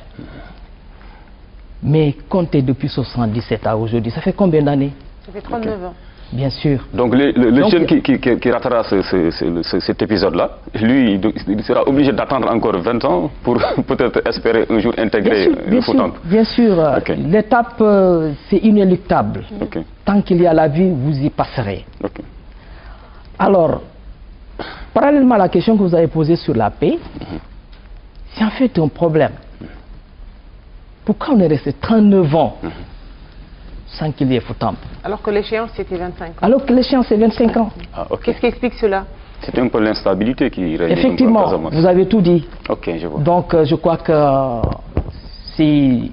Mais comptez depuis 77 à aujourd'hui, ça fait combien d'années? Ça fait 39 ans. Bien sûr. Donc le jeune qui ratera cet épisode-là, lui, il sera obligé d'attendre encore 20 ans pour peut-être espérer un jour intégrer le Foutamp. Bien sûr, l'étape, c'est inéluctable. Tant qu'il y a la vie, vous y passerez. Alors, parallèlement à la question que vous avez posée sur la paix, c'est en fait un problème. Pourquoi on est resté 39 ans sans qu'il y ait Foutamp? Alors que l'échéance c'était 25 ans. Alors que l'échéance c'est 25 ans. Qu'est-ce qui explique cela? C'est un peu l'instabilité qui règne. Effectivement, vous avez tout dit. Ok, je vois. Donc je crois que c'est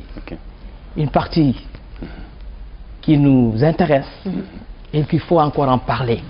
une partie qui nous intéresse et qu'il faut encore en parler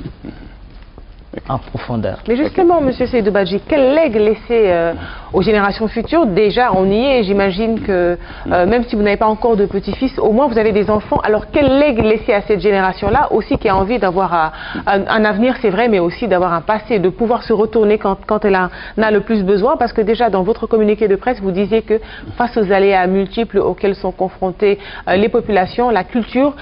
en profondeur. Mais justement, M. Seydou Badji, quel legs laisser aux générations futures? Déjà, on y est, j'imagine que même si vous n'avez pas encore de petits-fils, au moins vous avez des enfants. Alors, quel legs laisser à cette génération-là, aussi qui a envie d'avoir un avenir, c'est vrai, mais aussi d'avoir un passé, de pouvoir se retourner quand elle en a le plus besoin? Parce que déjà, dans votre communiqué de presse, vous disiez que face aux aléas multiples auxquels sont confrontées les populations, la culture,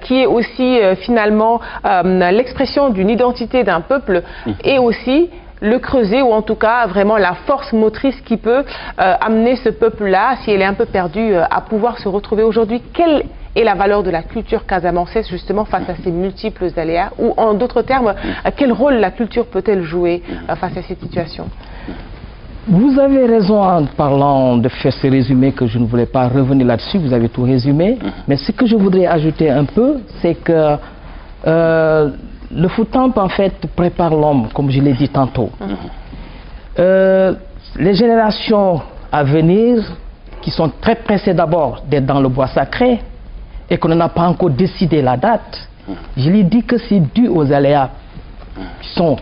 qui est aussi finalement l'expression d'une identité d'un peuple, et aussi le creuset, ou en tout cas vraiment la force motrice qui peut amener ce peuple-là, si elle est un peu perdue, à pouvoir se retrouver aujourd'hui. Quelle est la valeur de la culture casamançaise justement face à ces multiples aléas? Ou en d'autres termes, quel rôle la culture peut-elle jouer face à cette situation? Vous avez raison en parlant de faire ce résumé, que je ne voulais pas revenir là-dessus, vous avez tout résumé. Mais ce que je voudrais ajouter un peu, c'est que le Foutamp, en fait, prépare l'homme, comme je l'ai dit tantôt. Les générations à venir, qui sont très pressées d'abord d'être dans le bois sacré, et qu'on n'a pas encore décidé la date, je lui dis que c'est dû aux aléas qui sont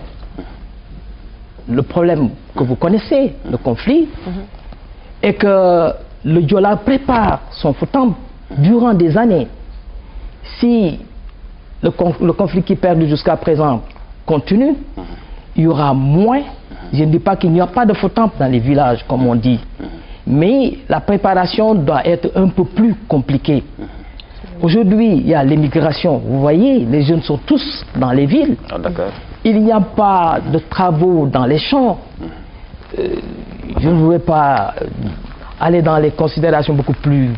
le problème que vous connaissez, le conflit, et que le Diola prépare son Foutamp durant des années. Si le conflit qui perdure jusqu'à présent continue, il y aura moins. Je ne dis pas qu'il n'y a pas de Foutamp dans les villages, comme on dit, mais la préparation doit être un peu plus compliquée. Aujourd'hui, il y a l'émigration. Vous voyez, les jeunes sont tous dans les villes. Il n'y a pas de travaux dans les champs. Je ne voudrais pas aller dans les considérations beaucoup plus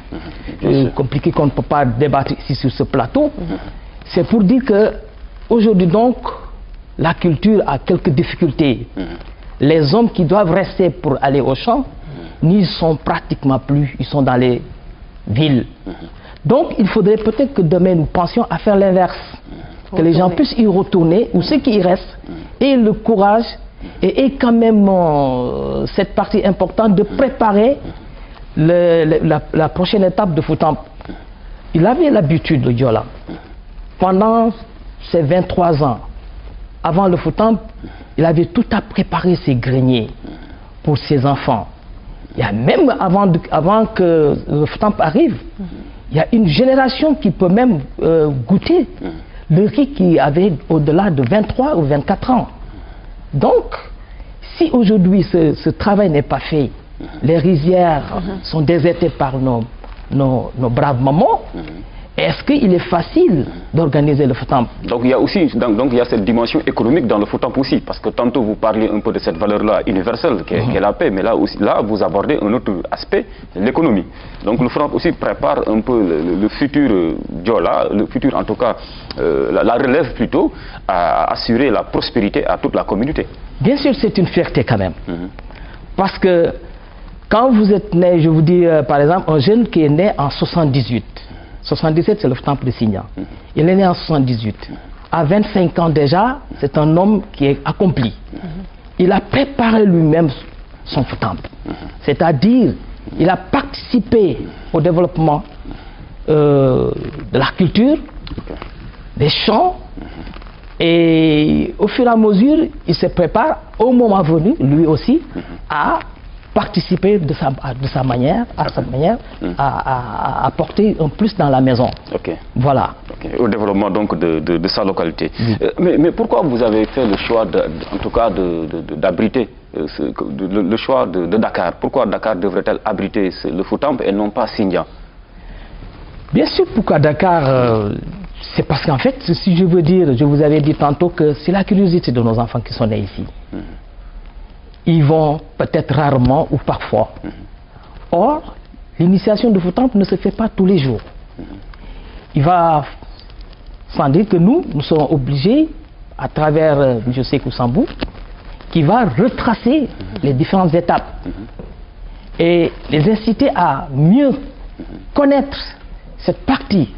compliquées qu'on ne peut pas débattre ici sur ce plateau. C'est pour dire que aujourd'hui donc, la culture a quelques difficultés. Les hommes qui doivent rester pour aller au champ, n'y sont pratiquement plus, ils sont dans les villes. Donc il faudrait peut-être que demain nous pensions à faire l'inverse, que les gens puissent y retourner, ou ceux qui y restent, aient le courage et aient quand même cette partie importante de préparer la prochaine étape de Foutamp. Il avait l'habitude, le Diola, pendant ses 23 ans, avant le Foutamp, il avait tout à préparer ses greniers pour ses enfants. Il y a même avant que le Foutamp arrive, il y a une génération qui peut même goûter le riz qui avait au-delà de 23 ou 24 ans. Donc, si aujourd'hui ce travail n'est pas fait, les rizières sont désertées par nos braves mamans, est-ce qu'il est facile d'organiser le Foutamp? Donc il y a aussi cette dimension économique dans le Foutamp aussi, parce que tantôt vous parliez un peu de cette valeur-là universelle qu'est la paix, mais là vous abordez un autre aspect, l'économie. Donc le Foutamp aussi prépare un peu le futur Diola, le futur en tout cas, la relève plutôt, à assurer la prospérité à toute la communauté. Bien sûr, c'est une fierté quand même, parce que quand vous êtes né, je vous dis par exemple, un jeune qui est né en 78, 77 c'est le Foutamp de Signan. Il est né en 78. À 25 ans déjà, c'est un homme qui est accompli. Il a préparé lui-même son Foutamp. C'est-à-dire, il a participé au développement de la culture, des chants, Et au fur et à mesure, il se prépare au moment venu, lui aussi, à participer de sa manière, à apporter un plus dans la maison. Voilà. Au développement donc de sa localité. Mais pourquoi vous avez fait le choix, en tout cas, d'abriter le choix de Dakar? Pourquoi Dakar devrait-elle abriter le Foutamp et non pas Sindian? Bien sûr, pourquoi Dakar c'est parce qu'en fait, si je veux dire, je vous avais dit tantôt que c'est la curiosité de nos enfants qui sont nés ici. Ils vont peut-être rarement ou parfois. Or, l'initiation de Foutamp ne se fait pas tous les jours. Il va sans dire que nous serons obligés, à travers M. Sékou Sambou, qui va retracer les différentes étapes et les inciter à mieux connaître cette partie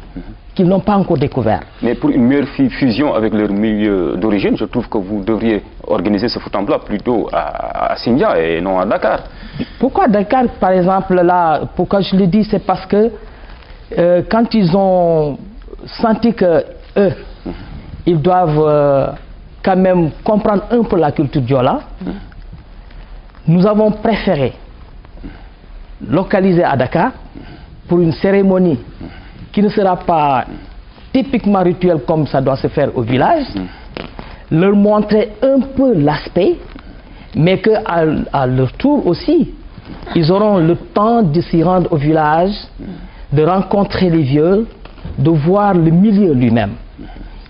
qu'ils n'ont pas encore découvert. Mais pour une meilleure fusion avec leur milieu d'origine, je trouve que vous devriez organiser ce Foutamp-là plutôt à Sindia et non à Dakar. Pourquoi Dakar, par exemple, là, pourquoi je le dis, c'est parce que quand ils ont senti que eux, ils doivent quand même comprendre un peu la culture Diola, nous avons préféré localiser à Dakar pour une cérémonie qui ne sera pas typiquement rituelle comme ça doit se faire au village, leur montrer un peu l'aspect, mais qu'à leur tour aussi, ils auront le temps de s'y rendre au village, de rencontrer les vieux, de voir le milieu lui-même.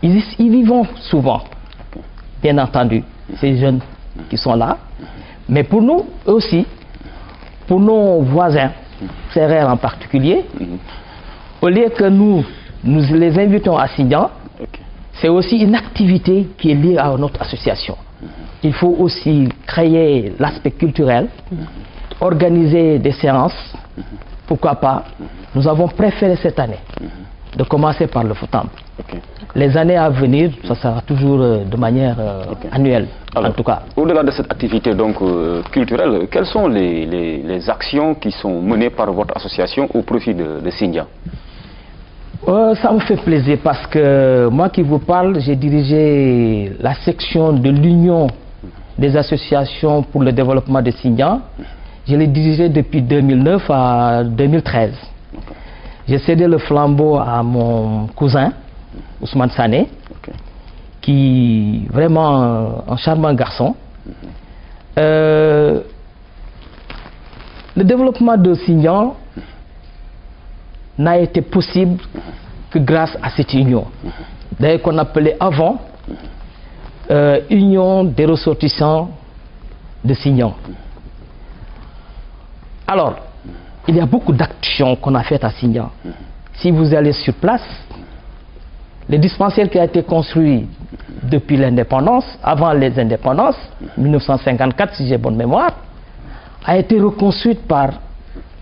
Ils y vivent souvent, bien entendu, ces jeunes qui sont là, mais pour nous aussi, pour nos voisins, Sérères en particulier, au lieu que nous les invitons à Sindian, c'est aussi une activité qui est liée à notre association. Il faut aussi créer l'aspect culturel, organiser des séances, pourquoi pas. Nous avons préféré cette année de commencer par le Foutamp. Les années à venir, ça sera toujours de manière annuelle. Alors, en tout cas. Au-delà de cette activité donc, culturelle, quelles sont les actions qui sont menées par votre association au profit de Sindian? Ça me fait plaisir parce que moi qui vous parle, j'ai dirigé la section de l'Union des associations pour le développement de Sindian. Je l'ai dirigé depuis 2009 à 2013. J'ai cédé le flambeau à mon cousin, Ousmane Sané, qui est vraiment un charmant garçon. Le développement de Sindian n'a été possible que grâce à cette union. D'ailleurs qu'on appelait avant Union des ressortissants de Sindian. Alors, il y a beaucoup d'actions qu'on a faites à Sindian. Si vous allez sur place, le dispensaire qui a été construit depuis l'indépendance, avant les indépendances, 1954 si j'ai bonne mémoire, a été reconstruit par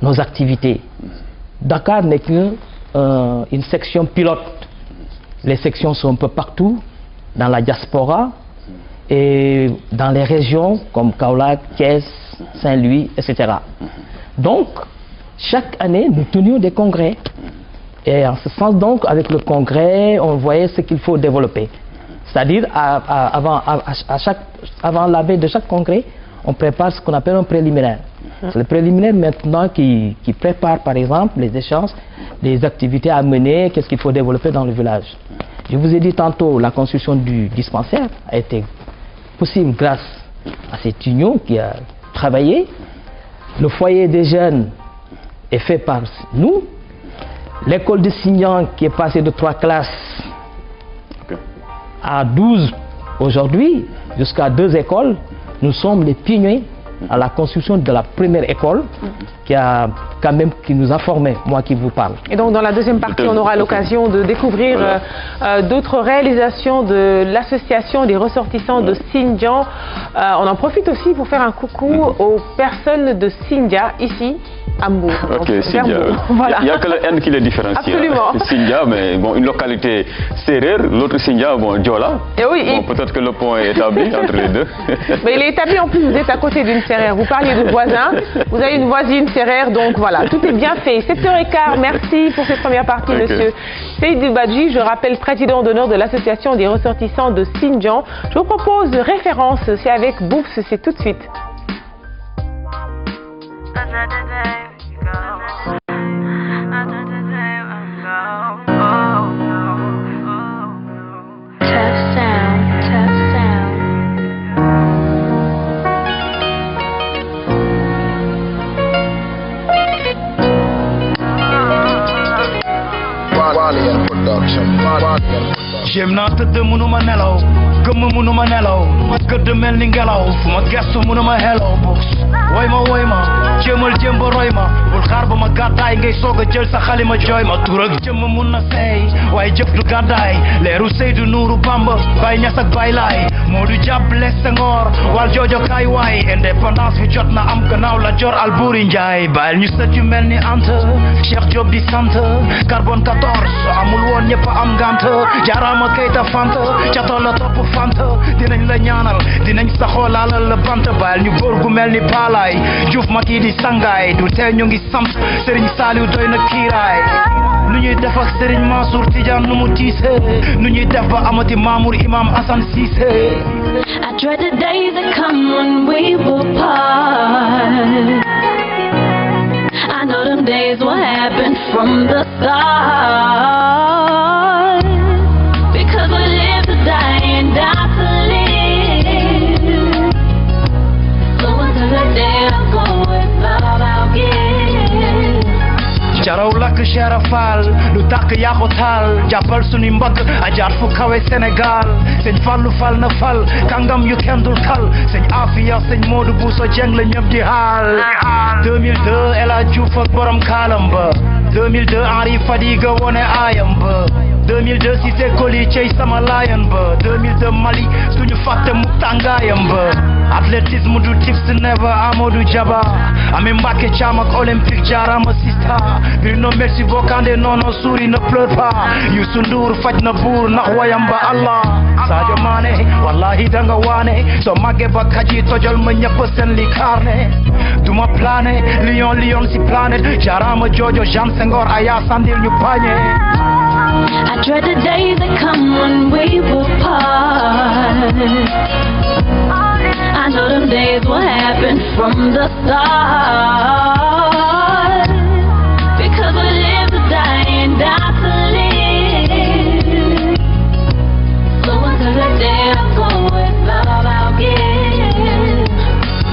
nos activités. Dakar n'est qu'une section pilote. Les sections sont un peu partout, dans la diaspora et dans les régions comme Kaolack, Thiès, Saint-Louis, etc. Donc, chaque année, nous tenions des congrès. Et en ce sens, donc, avec le congrès, on voyait ce qu'il faut développer. C'est-à-dire, avant la veille de chaque congrès, on prépare ce qu'on appelle un préliminaire. C'est le préliminaire maintenant qui prépare, par exemple, les échanges, les activités à mener, qu'est-ce qu'il faut développer dans le village. Je vous ai dit tantôt, la construction du dispensaire a été possible grâce à cette union qui a travaillé. Le foyer des jeunes est fait par nous. L'école de Sindian qui est passée de 3 classes à 12 aujourd'hui, jusqu'à 2 écoles, nous sommes les pionniers à la construction de la première école qui nous a formés, moi qui vous parle. Et donc dans la deuxième partie, on aura l'occasion de découvrir d'autres réalisations de l'association des ressortissants de Sindian. On en profite aussi pour faire un coucou aux personnes de Sindia ici à Mbour. Ok, Sindia. Voilà. Il n'y a que le N qui les différencie. Absolument. Sindia, mais bon, une localité sérère, l'autre Sindia, bon, Diola. Et oui, bon, peut-être que le point est établi entre les deux. Mais il est établi en plus, vous êtes à côté d'une Sérère. Vous parliez de voisins, vous avez une voisine Sérère, donc voilà, tout est bien fait. 7h15, merci pour cette première partie, monsieur Seydou Badji. Je rappelle président d'honneur de l'association des ressortissants de Sindian. Je vous propose référence, c'est avec Boufs, c'est tout de suite. J'aime naa tëdd mënuma nelaw gëmm mënuma nelaw gëdd mel ni ngelaw fu ma gestu mënuma hello box woy ma jéemal jéem ba roy ma bul xaar ba ma gàddaay ngay soog a jël sa xalima jooy ma tur ak jëmm mun na seey waaye jëf du gàddaay leeru Seydou Nourou Bamba Baay Ñas ak Baay Laay moo du jàpp les Senghor wal joojo kaay waay indépendance bi jot na am gannaaw la Joor Alburi Njaay bàyyil ñu sët yu mel ni Anta Cheikh Diop di sant carbone 14 amul woon ñëpp am ngant jaaraama Keita Fanta catoo la topp Fanta dinañ la ñaanal dinañ saxoo laalal la bant bàyyil ñu góor gu mel ni Paalaay Diouf Macky di sangaay du tee ñu ngi sant Serigne Saliou doy na kiiraay nu ñuy def ak Serigne Mansour Tidiane nu mu tiisee nu ñuy def ba amati Mamour Imam Assane Cissé. I dread the day that come when we will part. I know them days will happen from the start. Because we live to die and die to live. So until the day I go with love I'll give. Jaraw lakk Cheikh Fall lu tàkk yaa ko taal jàppal suñu mbagg a jaar fu kawe Sénégal sëñ Fallu fal na fal kàngam yu kenn dul kal sëñ Afia sëñ Modou Bousso Dieng la ñëpp di xaal 2002 El Hadj Diouf ak borom kaalam ba 2002 Henri Fadiga wone aayam ba 2002 Cissé Koli cey sama layan ba 2002 Mali duñu fàtte mu tàngaayam ba athlétisme du tips never Amadou Diaba Ami Mbacké Thiam ak olympique jaarama sista Bruno Metsu Bokandé nono suuri ne pleure pas Youssou Ndour faj na buur ndax wayam ba Allah Sadio Mané wallahi danga waane soo màggee ba kaji tojol ma ñëpp seen li carne duma plané lion si planète jaarama Jojo Jean Senghor aya sandil ñu pañe I dread the day that come when we will part. I know them days will happen from the start. Because we live to die and die to live. So until the day I go with love I'll give.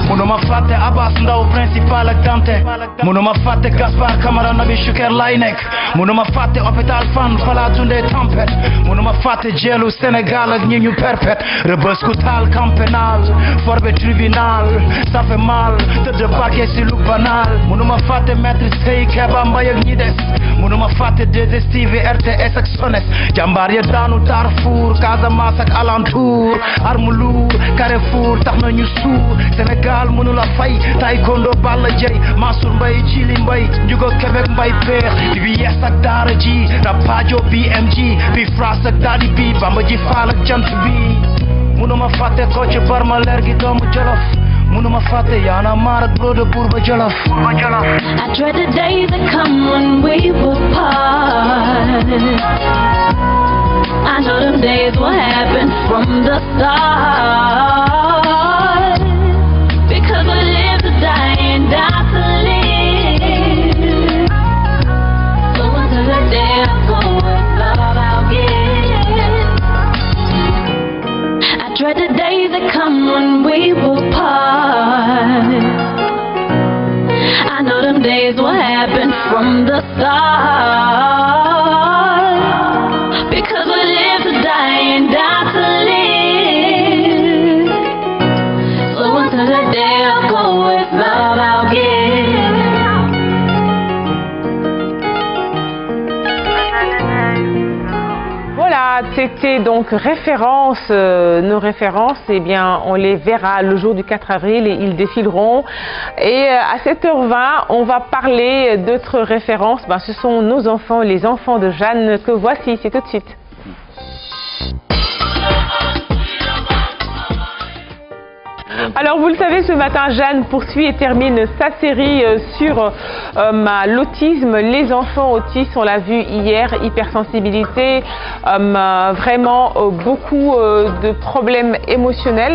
Munuma fàtte Abbas Ndaw principal ak Dante munuma fàtte Gaspard Camara Nabi Choucair lay nekk munuma fàtte hôpital Fann fala dundee tempête munuma fàtte jeelu Sénégal ak ñi ñu perpète Rebeuss ku taal camp pénal forbe tribunal ça fait mal tëdd parquet si lu banal munuma fàtte maître Sey Keba Mbaye ak ñi des munuma fàtte 2STV RTS ak Sones jàmbaar ya daanu Darfour Casamance ak alentour arme lourd Carrefour tax na ñu suur Sénégal mënula fay taekwondo Balla Dieye Mansour Mbaye Djili Mbaye Njugo Québec Mbaye Peex bi yees ak daara ji Rapadio BMG bi France ak Dadi bi Bamba ji Faal ak jant bi mënuma fàtte Kocc Barma leer gi doomu Jolof mënuma fàtte Y'en a marre ak Bro de Bourba Jolof I dread the day that come when we will part. I know them days will happen from the start. Because we live to die and die to live. So until the day I go with love I'll give. I dread the day that come when we will part. I know them days will happen from the start. Because we live to die and die to live. So until the day I go with love I'll give. Voilà, c'était donc référence, nos références, eh bien on les verra le jour du 4 avril et ils défileront. Et à 7h20, on va parler d'autres références. Ben, ce sont nos enfants, les enfants de Jeanne que voici, c'est tout de suite. Alors vous le savez, ce matin, Jeanne poursuit et termine sa série sur l'autisme, les enfants autistes. On l'a vu hier, hypersensibilité, vraiment beaucoup de problèmes émotionnels.